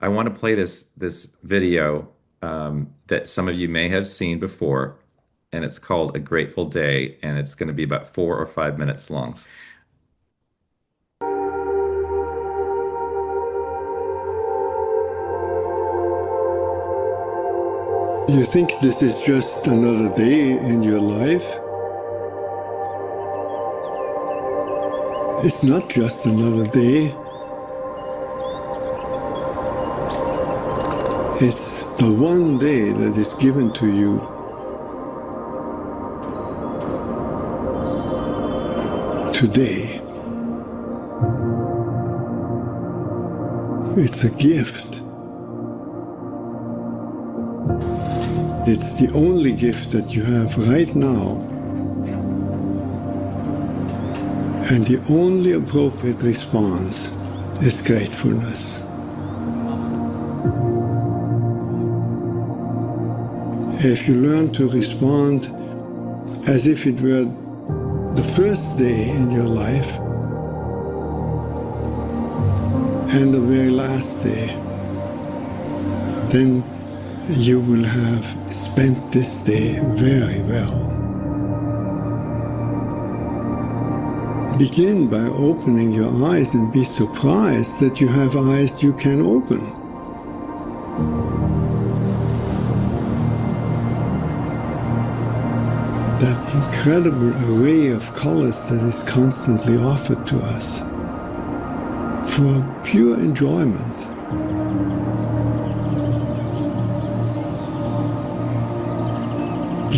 I want to play this video that some of you may have seen before, and it's called A Grateful Day, and it's going to be about 4 or 5 minutes long. You think this is just another day in your life? It's not just another day. It's the one day that is given to you today. It's a gift. It's the only gift that you have right now. And the only appropriate response is gratefulness. If you learn to respond as if it were the first day in your life and the very last day, then you will have spent this day very well. Begin by opening your eyes and be surprised that you have eyes you can open. That incredible array of colors that is constantly offered to us for pure enjoyment.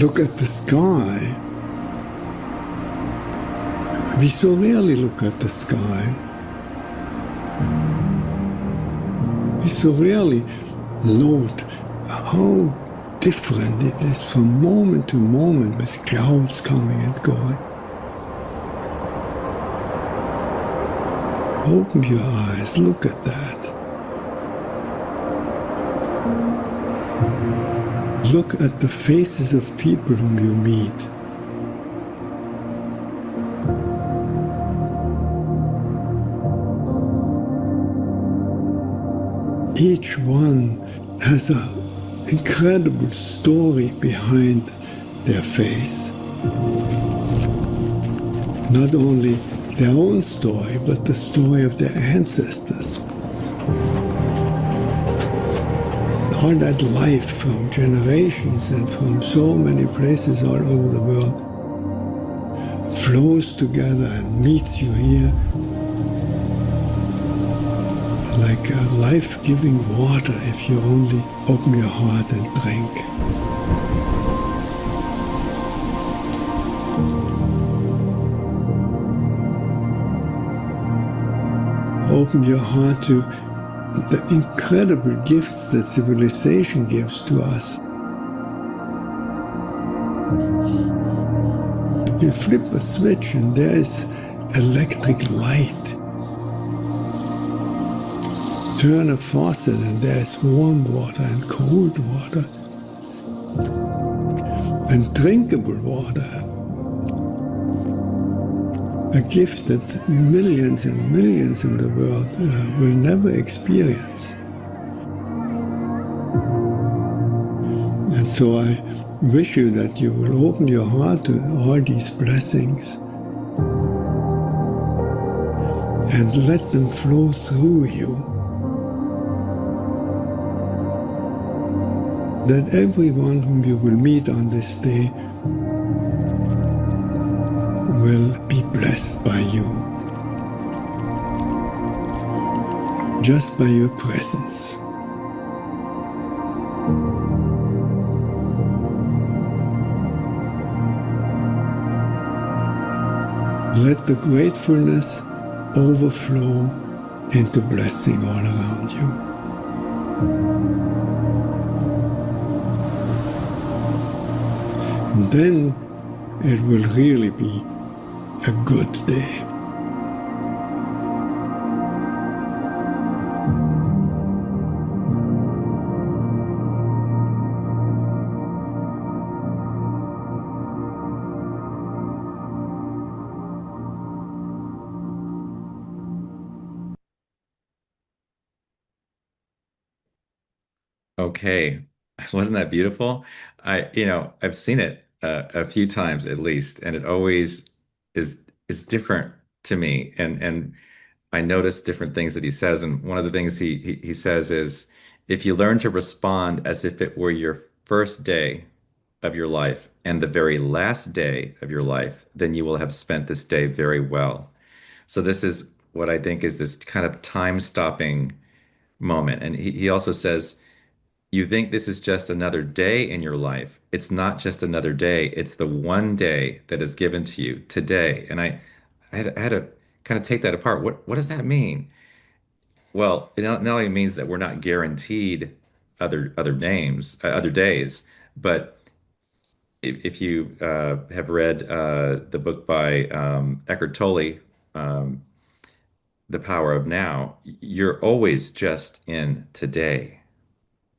Look at the sky. We so rarely look at the sky. We so rarely note how different it is from moment to moment with clouds coming and going. Open your eyes, look at that. Look at the faces of people whom you meet. Each one has an incredible story behind their face. Not only their own story, but the story of their ancestors. All that life from generations and from so many places all over the world flows together and meets you here like a life-giving water if you only open your heart and drink. Open your heart to the incredible gifts that civilization gives to us. You flip a switch and there is electric light. Turn a faucet and there is warm water and cold water and drinkable water. A gift that millions and millions in the world will never experience. And so I wish you that you will open your heart to all these blessings and let them flow through you. That everyone whom you will meet on this day will be blessed by you, just by your presence. Let the gratefulness overflow into blessing all around you. And then it will really be a good day. Okay. Wasn't that beautiful? I've seen it a few times at least, and it always is different to me. And I notice different things that he says. And one of the things he says is, if you learn to respond as if it were your first day of your life and the very last day of your life, then you will have spent this day very well. So this is what I think is this kind of time-stopping moment. And he also says, you think this is just another day in your life. It's not just another day. It's the one day that is given to you today. And I had to kind of take that apart. What does that mean? Well, it not only means that we're not guaranteed other days, but if you have read the book by Eckhart Tolle, um, The Power of Now, you're always just in today.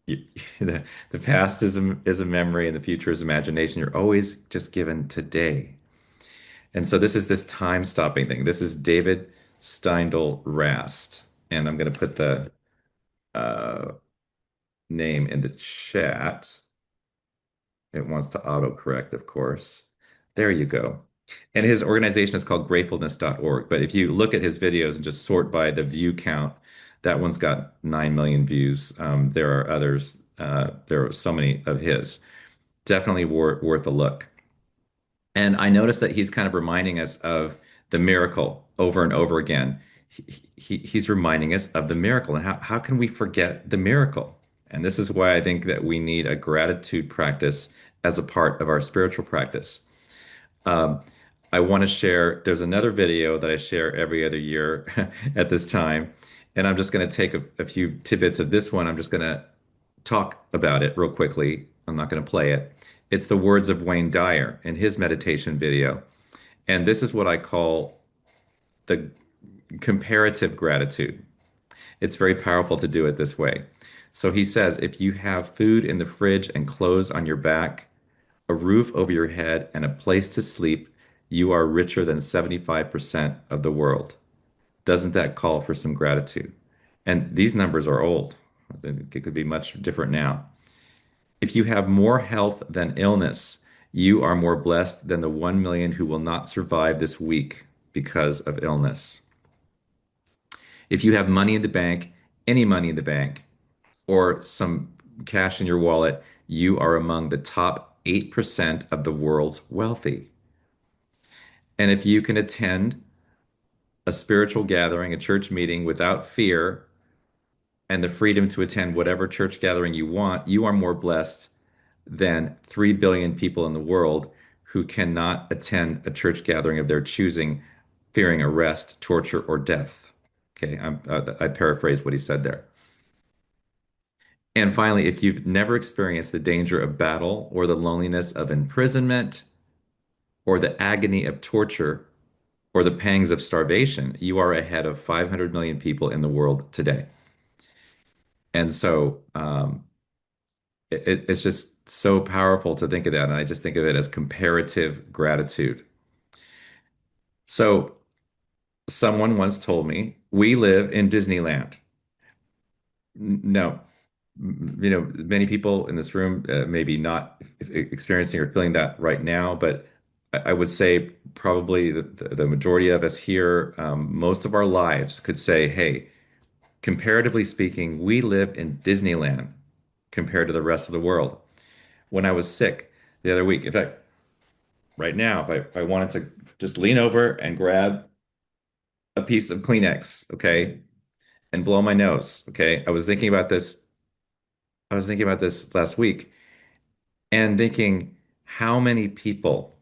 You, the past is a memory and the future is imagination. You're always just given today. And so this is this time stopping thing. This is David Steindl Rast. And I'm going to put the uh, name in the chat. It wants to autocorrect, of course. There you go. And his organization is called gratefulness.org. But if you look at his videos and just sort by the view count, that one's got 9 million views. There are others. There are so many of his. Definitely worth a look. And I noticed that he's kind of reminding us of the miracle over and over again. He's reminding us of the miracle. And how can we forget the miracle? And this is why I think that we need a gratitude practice as a part of our spiritual practice. Um, I want to share, there's another video that I share every other year at this time. And I'm just going to take a few tidbits of this one. I'm just going to talk about it real quickly. I'm not going to play it. It's the words of Wayne Dyer in his meditation video. And this is what I call the comparative gratitude. It's very powerful to do it this way. So he says, if you have food in the fridge and clothes on your back, a roof over your head, and a place to sleep, you are richer than 75% of the world. Doesn't that call for some gratitude? And these numbers are old. It could be much different now. If you have more health than illness, you are more blessed than the 1 million who will not survive this week because of illness. If you have money in the bank, any money in the bank, or some cash in your wallet, you are among the top 8% of the world's wealthy. And if you can attend a spiritual gathering, a church meeting without fear and the freedom to attend whatever church gathering you want, you are more blessed than 3 billion people in the world who cannot attend a church gathering of their choosing, fearing arrest, torture, or death. Okay, I paraphrase what he said there. And finally, if you've never experienced the danger of battle or the loneliness of imprisonment or the agony of torture or the pangs of starvation, you are ahead of 500 million people in the world today. And so it's just so powerful to think of that. And I just think of it as comparative gratitude. So someone once told me, we live in Disneyland. No, many people in this room maybe not experiencing or feeling that right now, but I would say probably the majority of us here, most of our lives could say, hey, comparatively speaking, we live in Disneyland compared to the rest of the world. When I was sick the other week, in fact, right now, if I wanted to just lean over and grab a piece of Kleenex, okay, and blow my nose, okay, I was thinking about this. I was thinking about this last week and thinking how many people.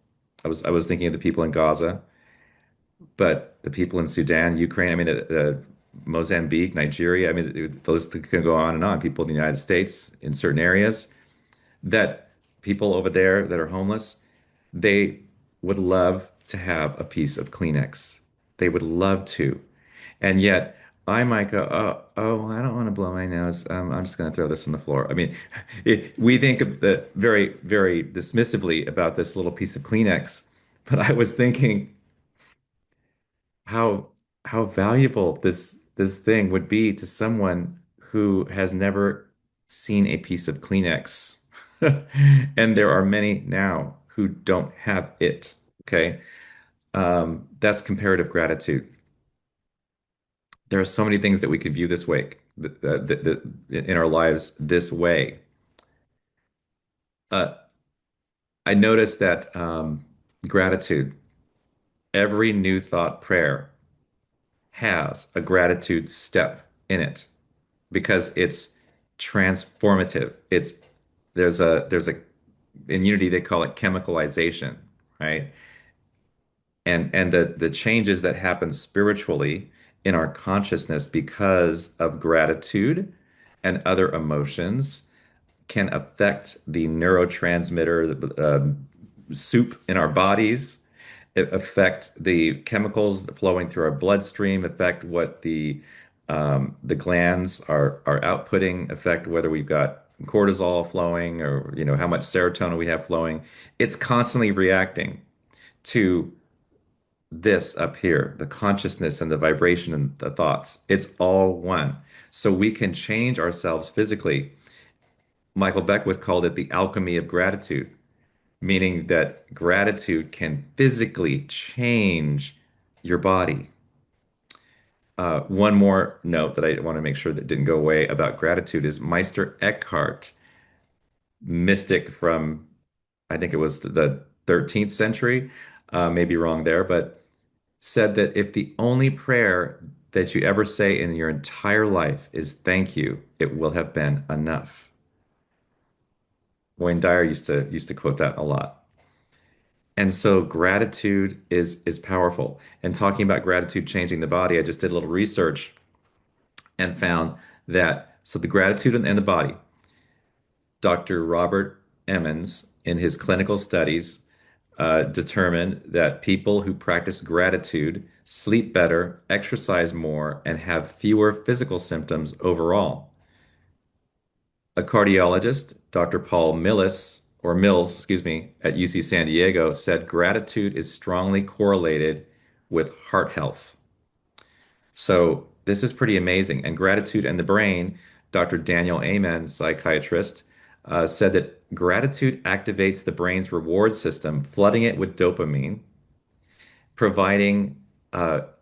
I was thinking of the people in Gaza, but the people in Sudan, Ukraine, I mean, Mozambique, Nigeria. I mean, the list can go on and on. People in the United States in certain areas that people over there that are homeless, they would love to have a piece of Kleenex. They would love to. And yet I might go, I don't want to blow my nose. I'm just going to throw this on the floor. I mean, we think of the very, very dismissively about this little piece of Kleenex, but I was thinking how how valuable this thing would be to someone who has never. seen a piece of Kleenex. And there are many now who don't have it. Okay. That's comparative gratitude. There are so many things that we could view this way, in our lives this way. Uh, I noticed that gratitude, every new thought prayer has a gratitude step in it because it's transformative. There's a in Unity they call it chemicalization, right? And the changes that happen spiritually in our consciousness because of gratitude and other emotions can affect the neurotransmitter soup in our bodies. It affect the chemicals flowing through our bloodstream, affect what the glands are outputting, affect whether we've got cortisol flowing or how much serotonin we have flowing. It's constantly reacting to this up here, the consciousness and the vibration and the thoughts. It's all one. So we can change ourselves physically. Michael Beckwith called it the alchemy of gratitude, meaning that gratitude can physically change your body. One more note that I want to make sure that didn't go away about gratitude is Meister Eckhart, mystic from, I think it was the 13th century, maybe wrong there, but said that if the only prayer that you ever say in your entire life is thank you, it will have been enough. Wayne Dyer used to quote that a lot. And so gratitude is powerful. And talking about gratitude changing the body, I just did a little research and found that so the gratitude and the body, Dr. Robert Emmons in his clinical studies determined that people who practice gratitude sleep better, exercise more, and have fewer physical symptoms overall. A cardiologist, Dr. Paul Mills, excuse me, at UC San Diego said gratitude is strongly correlated with heart health. So this is pretty amazing. And gratitude and the brain, Dr. Daniel Amen, psychiatrist, said that gratitude activates the brain's reward system, flooding it with dopamine, providing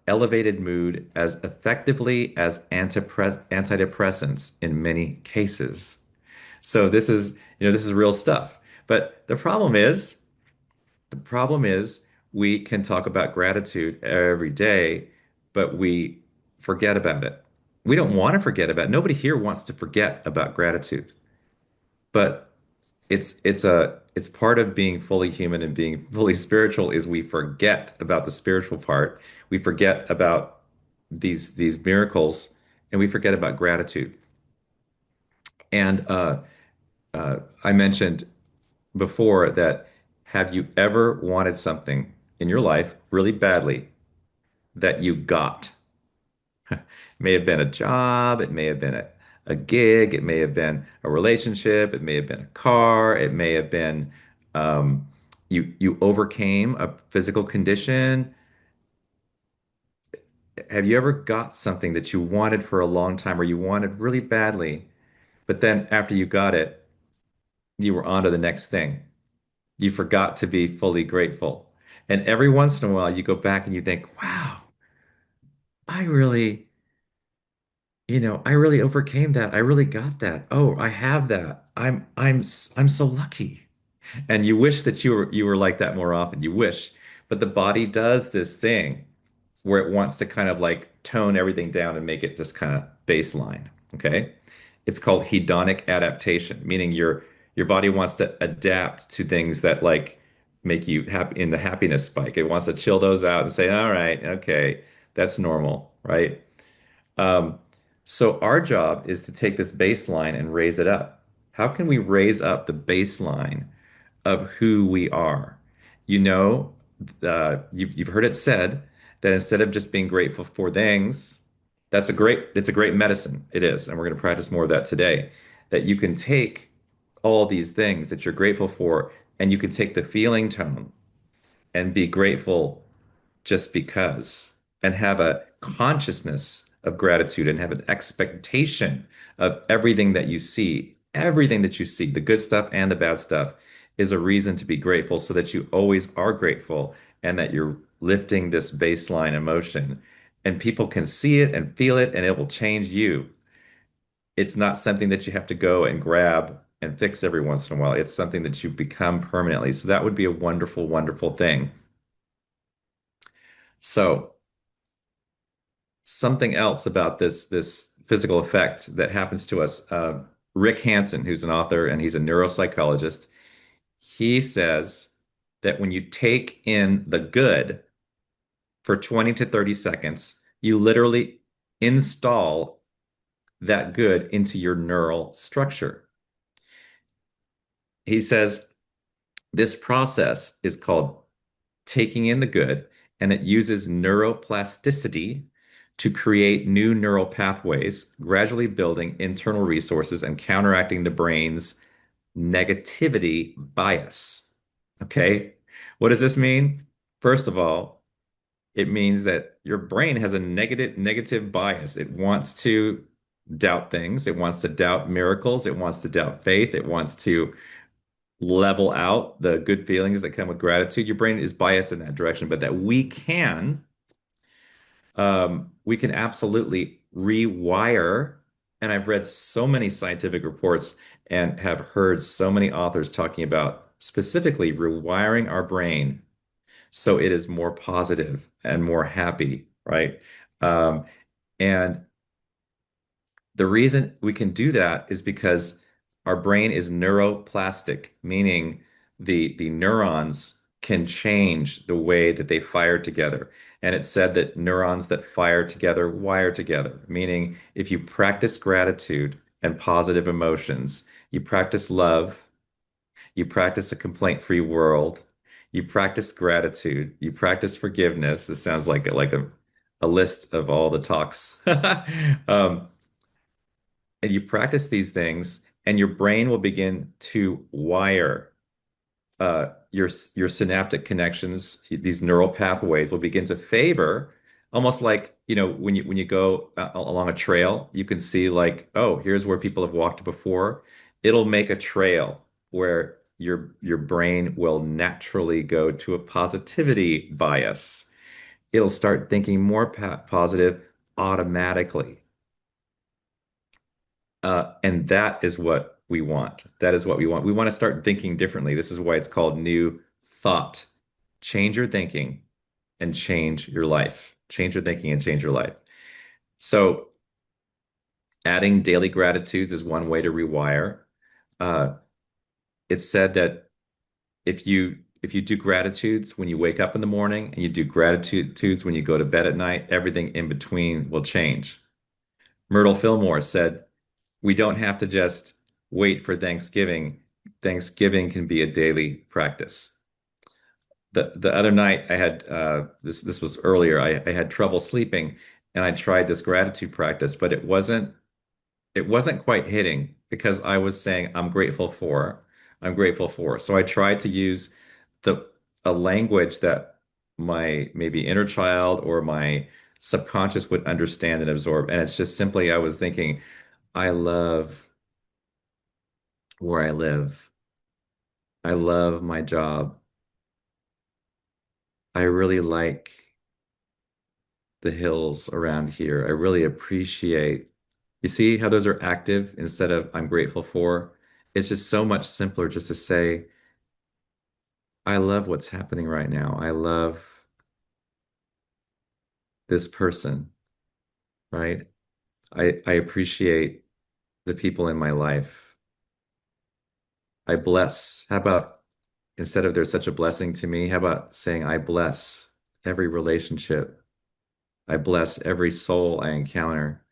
elevated mood as effectively as antidepressants in many cases. So this is real stuff. But the problem is we can talk about gratitude every day, but we forget about it. We don't want to forget about it. Nobody here wants to forget about gratitude. But it's part of being fully human and being fully spiritual is we forget about the spiritual part. We forget about these miracles and we forget about gratitude. And I mentioned before that have you ever wanted something in your life really badly that you got? It may have been a job, it may have been a gig, it may have been a relationship, it may have been a car, it may have been you overcame a physical condition. Have you ever got something that you wanted for a long time or you wanted really badly, but then after you got it, you were on to the next thing? You forgot to be fully grateful. And every once in a while, you go back and you think, wow, I really, I really overcame that. I really got that. Oh, I have that. I'm so lucky. And you wish that you were like that more often. You wish. But the body does this thing where it wants to kind of like tone everything down and make it just kind of baseline. Okay. It's called hedonic adaptation, meaning your body wants to adapt to things that like make you happy in the happiness spike. It wants to chill those out and say, all right, okay, that's normal, right? Um, so our job is to take this baseline and raise it up. How can we raise up the baseline of who we are? You know, you've heard it said that instead of just being grateful for things, it's a great medicine. It is, and we're going to practice more of that today. That you can take all these things that you're grateful for, and you can take the feeling tone and be grateful just because, and have a consciousness of gratitude and have an expectation of everything that you see everything that you see, the good stuff and the bad stuff, is a reason to be grateful so that you always are grateful and that you're lifting this baseline emotion. And people can see it and feel it, and it will change you. It's not something that you have to go and grab and fix every once in a while. It's something that you become permanently. So that would be a wonderful, wonderful thing. So something else about this physical effect that happens to us. Rick Hanson, who's an author and he's a neuropsychologist, he says that when you take in the good for 20 to 30 seconds, you literally install that good into your neural structure. He says this process is called taking in the good, and it uses neuroplasticity to create new neural pathways, gradually building internal resources and counteracting the brain's negativity bias. Okay. What does this mean? First of all, it means that your brain has a negative bias. It wants to doubt things. It wants to doubt miracles. It wants to doubt faith. It wants to level out the good feelings that come with gratitude. Your brain is biased in that direction, but that we can absolutely rewire. And I've read so many scientific reports and have heard so many authors talking about specifically rewiring our brain so it is more positive and more happy, right? Um, and the reason we can do that is because our brain is neuroplastic, meaning the neurons can change the way that they fire together. And it's said that neurons that fire together wire together, meaning if you practice gratitude and positive emotions, you practice love, you practice a complaint-free world, you practice gratitude, you practice forgiveness. This sounds like a list of all the talks. Um, and you practice these things, and your brain will begin to wire your synaptic connections. These neural pathways will begin to favor, almost like when you go along a trail, you can see like, oh, here's where people have walked before. It'll make a trail where your brain will naturally go to a positivity bias. It'll start thinking more positive automatically. And that is what we want. That is what we want. We want to start thinking differently. This is why it's called new thought. Change your thinking and change your life. Change your thinking and change your life. So, adding daily gratitudes is one way to rewire. Uh, it's said that if you do gratitudes when you wake up in the morning and you do gratitudes when you go to bed at night, everything in between will change. Myrtle Fillmore said, we don't have to just wait for Thanksgiving. Thanksgiving can be a daily practice. The other night I had this was earlier. I had trouble sleeping and I tried this gratitude practice, but it wasn't quite hitting because I was saying I'm grateful for. So I tried to use the a language that my maybe inner child or my subconscious would understand and absorb. And it's just simply I was thinking, I love where I live. I love my job. I really like the hills around here. I really appreciate. You see how those are active instead of I'm grateful for? It's just so much simpler just to say, I love what's happening right now. I love this person, right? I appreciate the people in my life. I bless. How about instead of there's such a blessing to me, how about saying I bless every relationship? I bless every soul I encounter.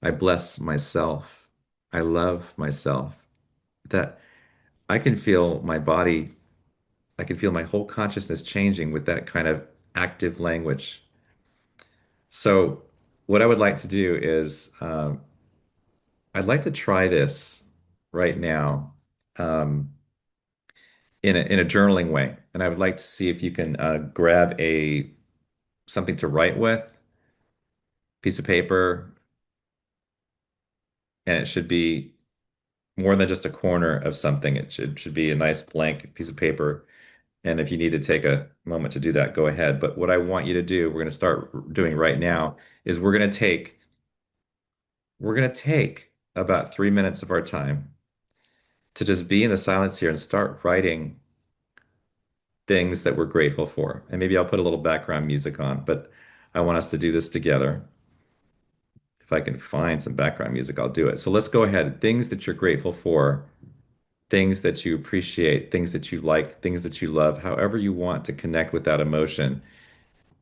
I bless myself. I love myself. That I can feel my body, I can feel my whole consciousness changing with that kind of active language. So, what I would like to do is, I'd like to try this right now um, in a journaling way, and I would like to see if you can grab a something to write with, piece of paper, and it should be more than just a corner of something. It should be a nice blank piece of paper. And if you need to take a moment to do that, go ahead. But what I want you to do, we're going to start doing right now, is we're going to take about 3 minutes of our time to just be in the silence here and start writing things that we're grateful for. And maybe I'll put a little background music on, but I want us to do this together. If I can find some background music, I'll do it. So let's go ahead. Things that you're grateful for, things that you appreciate, things that you like, things that you love, however you want to connect with that emotion.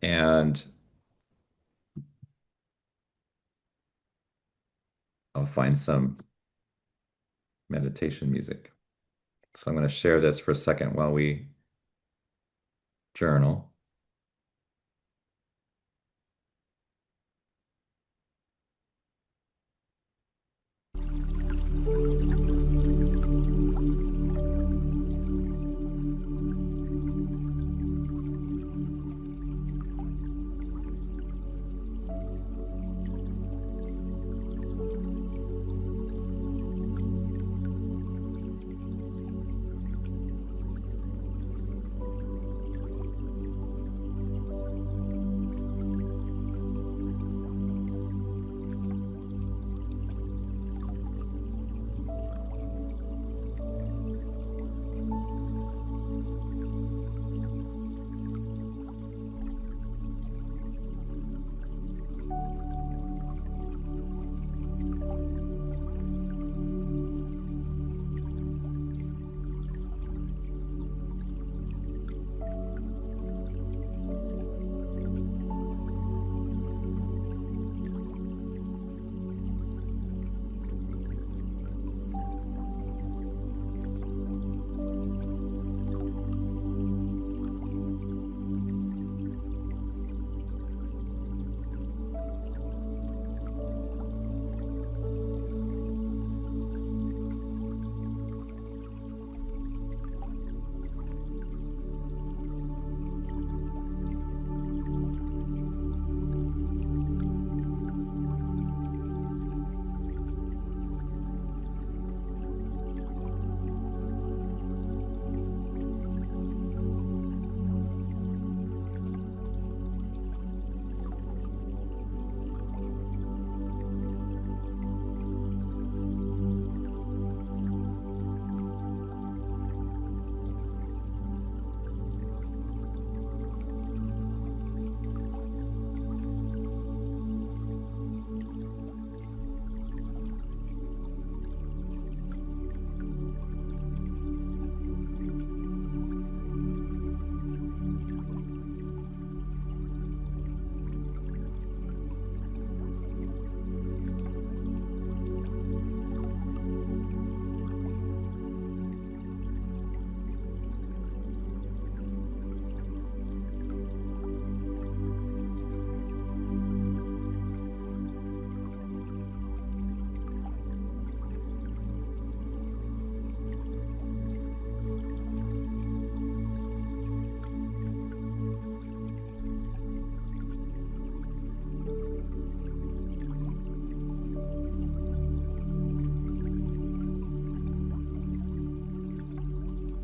And I'll find some meditation music. So I'm going to share this for a second while we journal.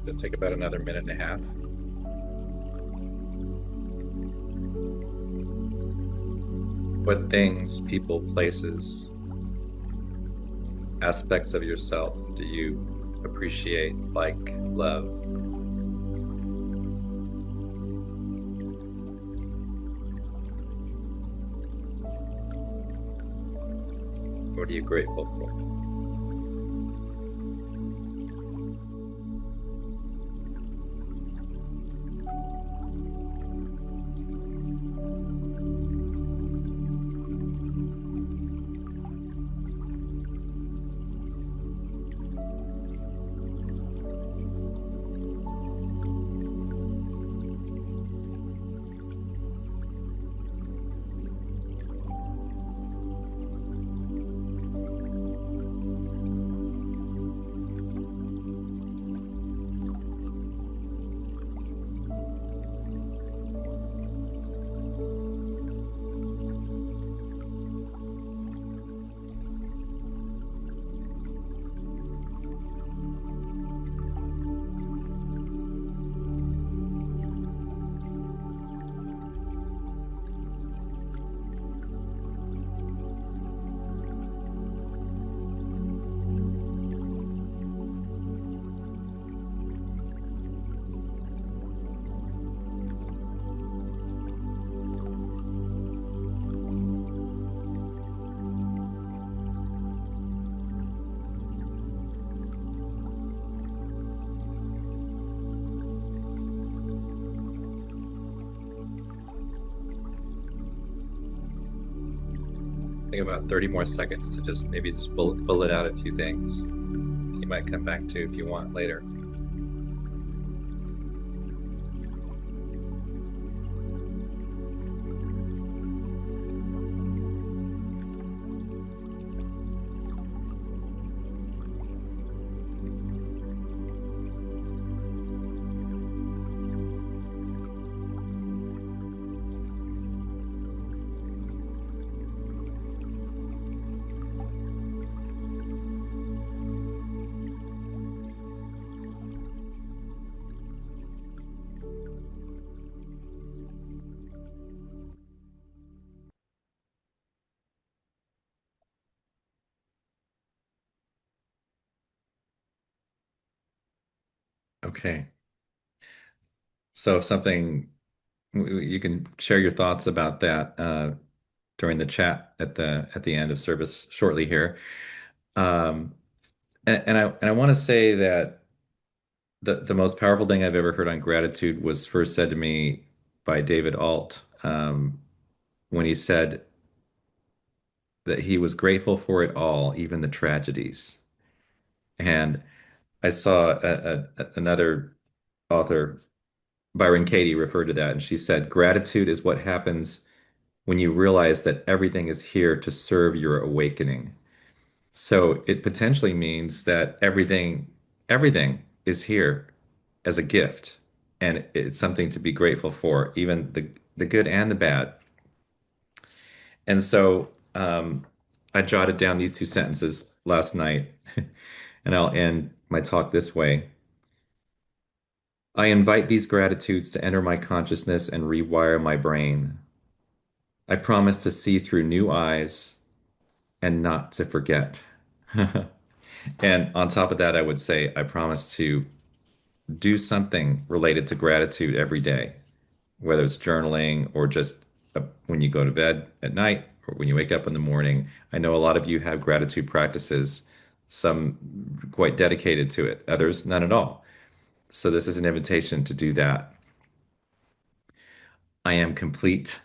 It'll take about another minute and a half. What things, people, places, aspects of yourself do you appreciate, like, love? What are you grateful for? think about 30 more seconds to just maybe just bullet out a few things you might come back to if you want later. Okay. So if something you can share your thoughts about that during the chat at the end of service shortly here. Um, and I want to say that the most powerful thing I've ever heard on gratitude was first said to me by David Alt when he said that he was grateful for it all, even the tragedies. And I saw another author, Byron Katie, referred to that, and she said, gratitude is what happens when you realize that everything is here to serve your awakening. So it potentially means that everything is here as a gift, and it's something to be grateful for, even the good and the bad. And so I jotted down these two sentences last night, and I'll end my talk this way. I invite these gratitudes to enter my consciousness and rewire my brain. I promise to see through new eyes and not to forget. And on top of that, I would say I promise to do something related to gratitude every day, whether it's journaling or just when you go to bed at night or when you wake up in the morning. I know a lot of you have gratitude practices, some quite dedicated to it, others none at all. So this is an invitation to do that. I am complete,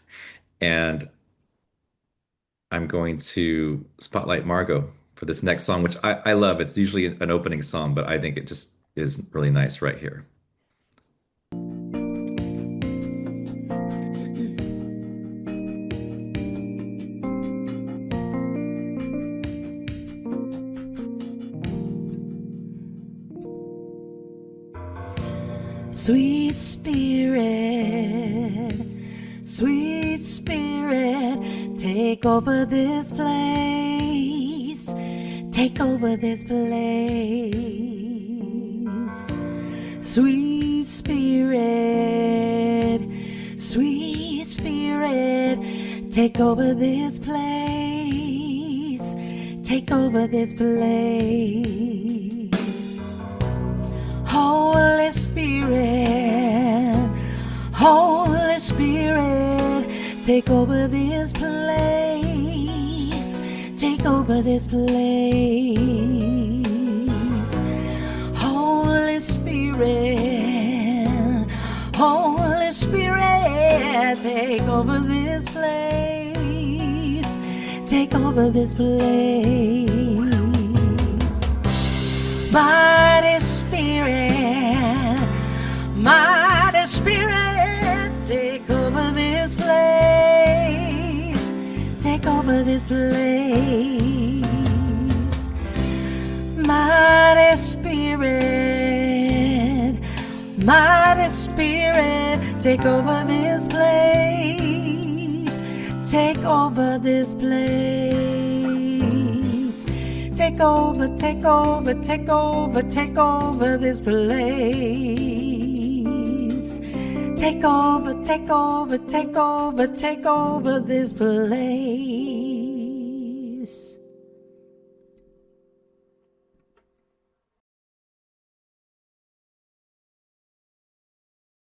and I'm going to spotlight Margot for this next song, which I love. It's usually an opening song, but I think it just is really nice right here. Sweet spirit, take over this place, take over this place. Sweet spirit, take over this place, take over this place. Holy Spirit, take over this place, take over this place. Holy Spirit, take over this place, take over this place. Mighty Spirit, take over this place, take over this place. Mighty Spirit, take over this place, take over this place. Take over, take over, take over, take over this place. Take over, take over, take over, take over this place.